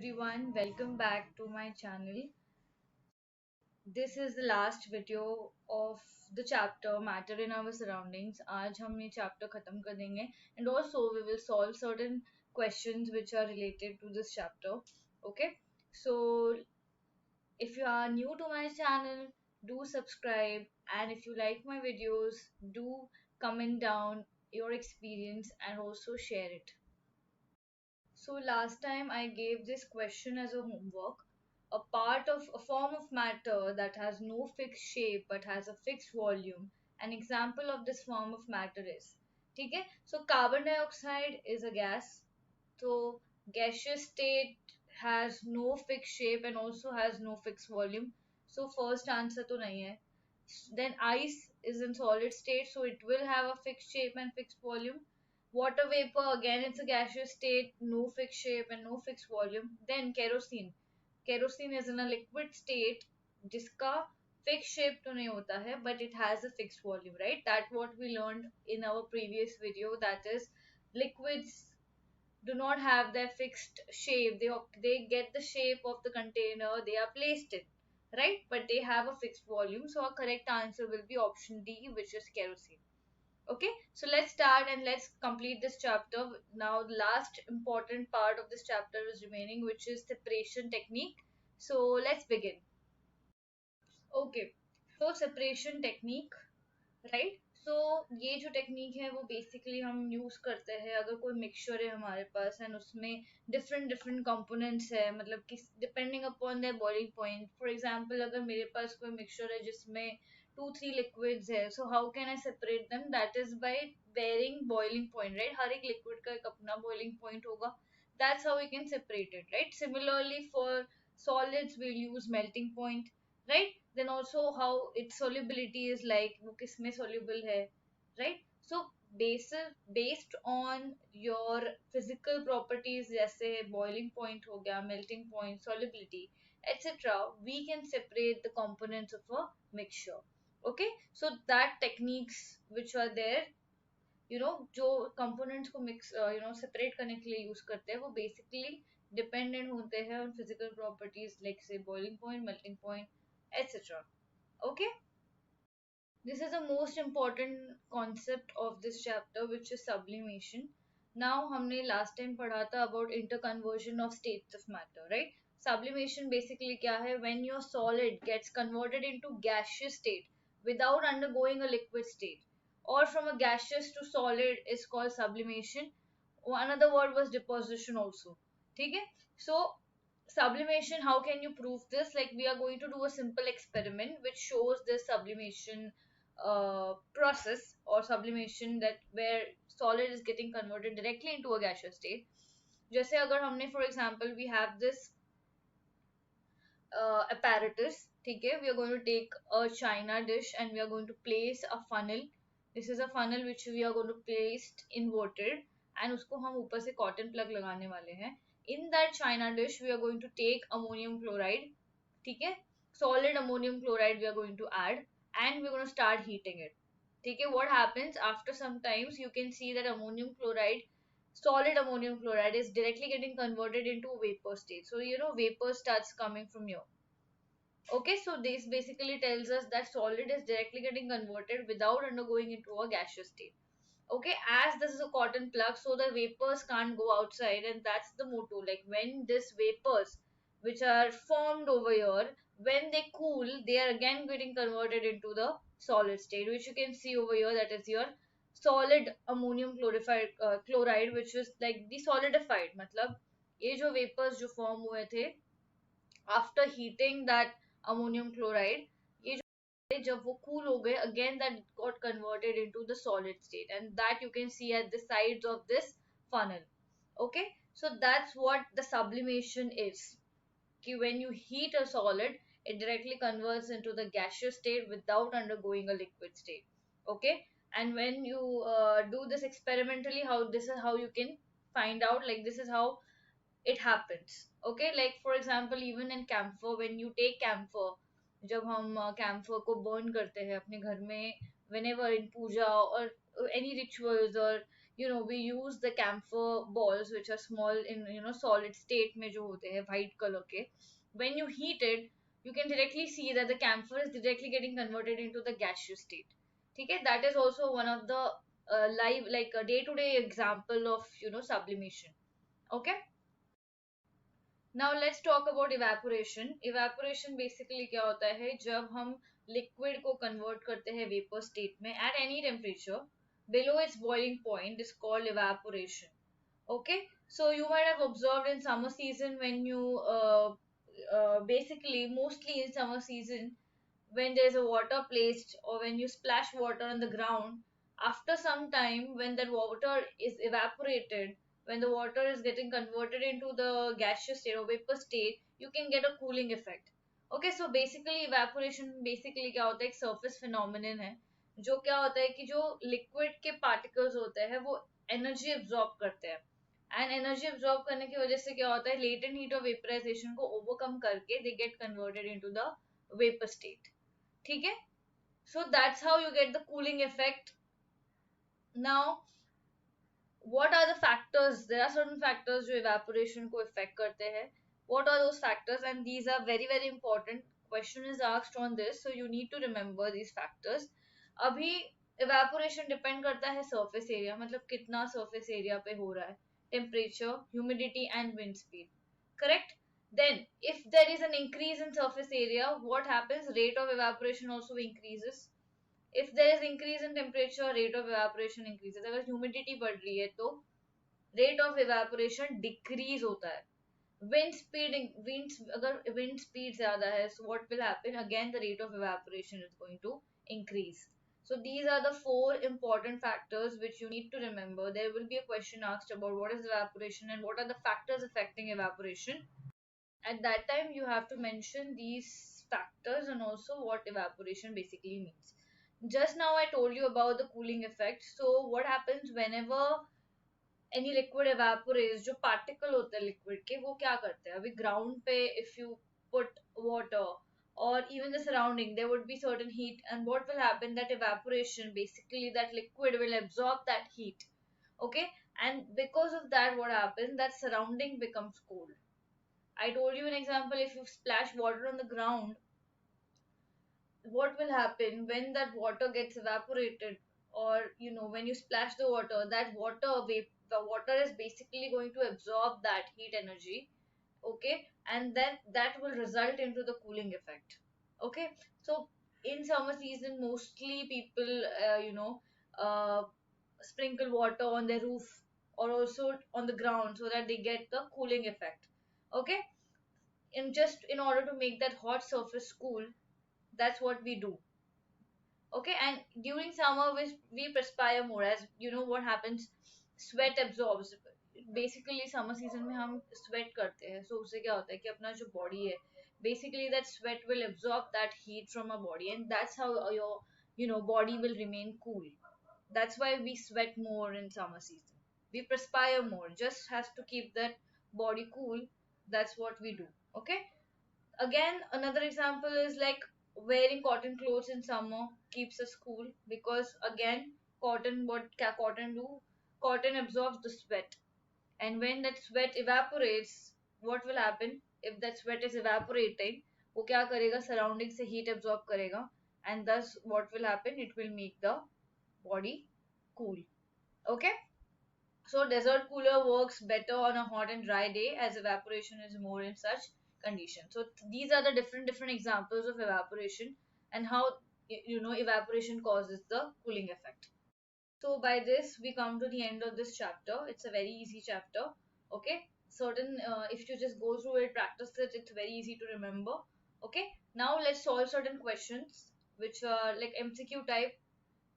everyone, welcome back to my channel. This is the last video of the chapter Matter in Our Surroundings. आज हम ये chapter खत्म कर देंगे and also we will solve certain questions which are related to this chapter. Okay, so if you are new to my channel, do subscribe, and if you like my videos, do comment down your experience and also share it. So last time I gave this question as a homework. A part of a form of matter that has no fixed shape but has a fixed volume. An example of this form of matter is, ठीक है? So carbon dioxide is a gas. So gaseous state has no fixed shape and also has no fixed volume. So first answer तो नहीं है. Then ice is in solid state, so it will have a fixed shape and fixed volume. Water vapor, again it's a gaseous state, no fixed shape and no fixed volume. Then kerosene. Kerosene is in a liquid state जिसका fixed shape तो नहीं होता है, but it has a fixed volume, right? That what we learned in our previous video. That is, liquids do not have their fixed shape. They get the shape of the container they are placed in, right? But they have a fixed volume. So our correct answer will be option D, which is kerosene. Okay, so let's start and let's complete this chapter. Now, the last important part of this chapter is remaining, which is separation technique. So let's begin. Okay, so separation technique, right so ये जो technique है वो basically हम use करते हैं अगर कोई mixture है हमारे पास एंड उसमें डिफरेंट डिफरेंट कंपोनेंट्स है मतलब किस depending upon their boiling point for example अगर मेरे पास कोई मिक्सचर है जिसमें 2-3 लिक्विड्स है so how can I separate them that is by varying boiling point right हर एक लिक्विड का एक अपना बॉइलिंग पॉइंट होगा that's how we can separate it right similarly for solids we'll use melting point right then also how its solubility is like वो किसमें soluble है right so based on your physical properties जैसे boiling point हो गया melting point solubility etc we can separate the components of a mixture okay so that techniques which are there जो components को mix separate करने के लिए use करते हैं वो बेसिकली डिपेंडेंट होते हैं ऑन फिजिकल प्रॉपर्टीज लाइक से boiling point melting point etcetera okay this is the most important concept of this chapter which is sublimation now हमने last time पढ़ा था about interconversion of states of matter right sublimation basically क्या है when your solid gets converted into gaseous state without undergoing a liquid state or from a gaseous to solid is called sublimation another word was deposition also ठीक है so sublimation how can you prove this like we are going to do a simple experiment which shows this sublimation process or sublimation that where solid is getting converted directly into a gaseous state जैसे अगर हमने for example we have this apparatus ठीक है we are going to take a china dish and we are going to place a funnel this is a funnel which we are going to place inverted and उसको हम ऊपर से cotton plug लगाने वाले हैं in that china dish we are going to take ammonium chloride ठीक है solid ammonium chloride we are going to add and we're going to start heating it ठीक है what happens after some times you can see that ammonium chloride solid ammonium chloride is directly getting converted into vapor state so vapor starts coming from here okay so this basically tells us that solid is directly getting converted without undergoing into a gaseous state okay as this is a cotton plug so the vapors can't go outside and that's the motto like when this vapors which are formed over here when they cool they are again getting converted into the solid state which you can see over here that is your solid ammonium chloride which is like the solidified मतलब ये जो vapors जो form हुए थे after heating that ammonium chloride ये जो जब वो cool हो गए again that got converted into the solid state and that you can see at the sides of this funnel okay so that's what the sublimation is कि when you heat a solid it directly converts into the gaseous state without undergoing a liquid state okay and when you do this experimentally how this is how you can find out like this is how it happens okay like for example even in camphor when you take camphor जब हम camphor को burn करते हैं अपने घर में whenever in puja or any rituals or we use the camphor balls which are small in solid state में जो होते हैं white color के. When you heat it, you can directly see that the camphor is directly getting converted into the gaseous state. Okay, that is also one of the live, like a day to day example of sublimation. Okay, now let's talk about evaporation. Evaporation basically क्या होता है जब हम liquid को convert करते हैं vapor state में at any temperature below its boiling point is called evaporation. Okay, so you might have observed in summer season when you basically mostly in summer season when there's a water placed or when you splash water on the ground, after some time when that water is evaporated, when the water is getting converted into the gaseous state or vapor state, you can get a cooling effect. Okay, so basically evaporation basically क्या होता है, एक surface phenomenon है जो क्या होता है कि जो liquid के particles होते हैं वो energy absorb करते हैं, एंड एनर्जी absorb करने की वजह से क्या होता है, latent heat और vaporization को overcome करके they get converted into the vapor state. ठीक है, so that's how you get the cooling effect. Now what are the factors? There are certain factors जो evaporation को affect करते हैं. What are those factors? And these are very very important. Question is asked on this, so you need to remember these factors. अभी evaporation depend करता है surface area, मतलब कितना surface area पे हो रहा है, temperature, humidity and wind speed. Correct? Then if there is an increase in surface area, what happens? Rate of evaporation also increases. If there is increase in temperature, rate of evaporation increases. अगर humidity बढ़ रही है तो rate of evaporation decrease होता है. अगर wind speed ज़्यादा है, so what will happen? Again the rate of evaporation is going to increase. So these are the four important factors which you need to remember. There will be a question asked about what is evaporation and what are the factors affecting evaporation. At that time you have to mention these factors and also what evaporation basically means. Just now I told you about the cooling effect. So what happens whenever any liquid evaporates, जो particle होते हैं liquid के वो क्या करते हैं, अभी ground पे if you put water or even the surrounding there would be certain heat, and what will happen, that evaporation basically that liquid will absorb that heat. Okay, and because of that what happens, that surrounding becomes cold. I told you an example, if you splash water on the ground, what will happen when that water gets evaporated, or when you splash the water, that the water is basically going to absorb that heat energy. Okay, and then that will result into the cooling effect. Okay, so in summer season mostly people uh, sprinkle water on their roof or also on the ground so that they get the cooling effect. Okay, in order to make that hot surface cool, that's what we do. Okay, and during summer we perspire more, as you know what happens, sweat absorbs. Basically summer season में हम sweat करते हैं, so उससे क्या होता है कि अपना जो body है, basically that sweat will absorb that heat from our body, and that's how your body will remain cool. That's why we sweat more in summer season. We perspire more, just has to keep that body cool. That's what we do. Okay, again another example is like wearing cotton clothes in summer keeps us cool, because again cotton do, cotton absorbs the sweat, and when that sweat evaporates, what will happen, if that sweat is evaporating, वो क्या करेगा, surrounding से heat absorb करेगा, and thus what will happen, it will make the body cool. Okay, so desert cooler works better on a hot and dry day as evaporation is more in such conditions. So these are the different examples of evaporation and how evaporation causes the cooling effect. So by this we come to the end of this chapter. It's a very easy chapter. Okay, certain if you just go through it, practice it, it's very easy to remember. Okay, now let's solve certain questions which are like MCQ type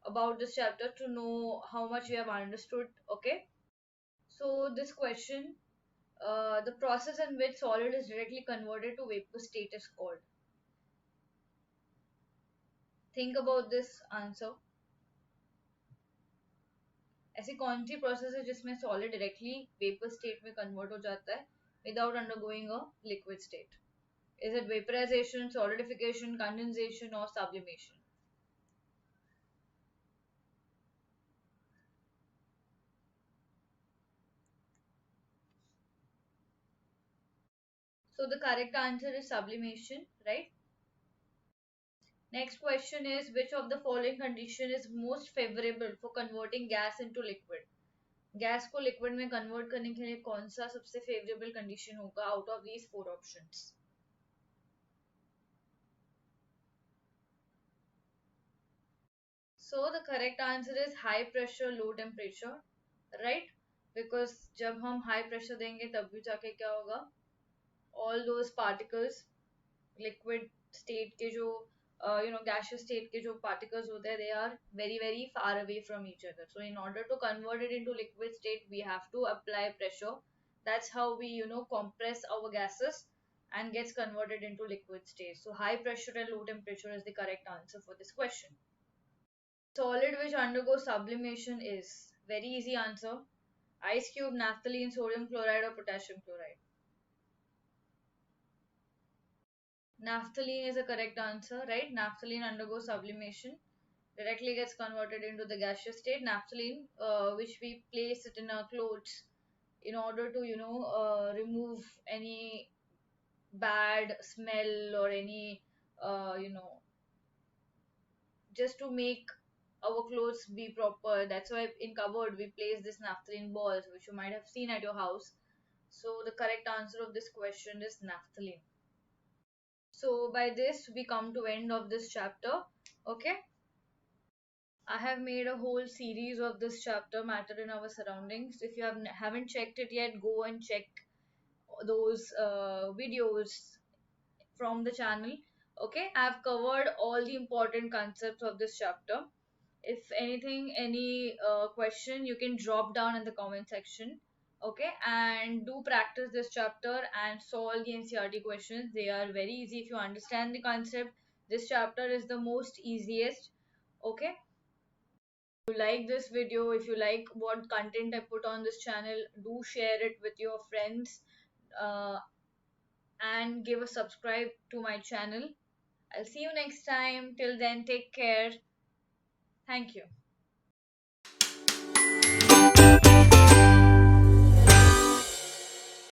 about this chapter to know how much you have understood. Okay, so this question, the process in which solid is directly converted to vapor state is called. Think about this answer. ऐसी कौन सी process है जिसमें solid directly vapour state में convert हो जाता है without undergoing a liquid state? Is it vaporisation, solidification, condensation और sublimation? So the correct answer is sublimation, right? Next question is, which of the following condition is most favorable for converting gas into liquid? Gas को liquid में convert करने के लिए कौन सा सबसे favourable condition होगा out of these four options? So the correct answer is high pressure, low temperature, right? Because जब हम high pressure देंगे तब भी जाके क्या होगा, all those particles, liquid state के जो gaseous state के जो particles होते हैं, they are very very far away from each other. So in order to convert it into liquid state, we have to apply pressure. That's how we compress our gases and gets converted into liquid state. So high pressure and low temperature is the correct answer for this question. Solid which undergoes sublimation is very easy answer. Ice cube, naphthalene, sodium chloride, or potassium chloride. Naphthalene is a correct answer, right? Naphthalene undergoes sublimation, directly gets converted into the gaseous state. Naphthalene, which we place it in our clothes in order to, remove any bad smell or any, just to make our clothes be proper. That's why in cupboard we place this naphthalene balls, which you might have seen at your house. So the correct answer of this question is naphthalene. So by this we come to end of this chapter. Okay, I have made a whole series of this chapter, matter in our surroundings. If you haven't checked it yet, go and check those videos from the channel. Okay, I've covered all the important concepts of this chapter. If anything, any question, you can drop down in the comment section. Okay, and do practice this chapter and solve the NCRT questions. They are very easy if you understand the concept. This chapter is the most easiest. Okay, if you like this video, if you like what content I put on this channel, do share it with your friends, uh, and give a subscribe to my channel. I'll see you next time. Till then, take care. Thank you.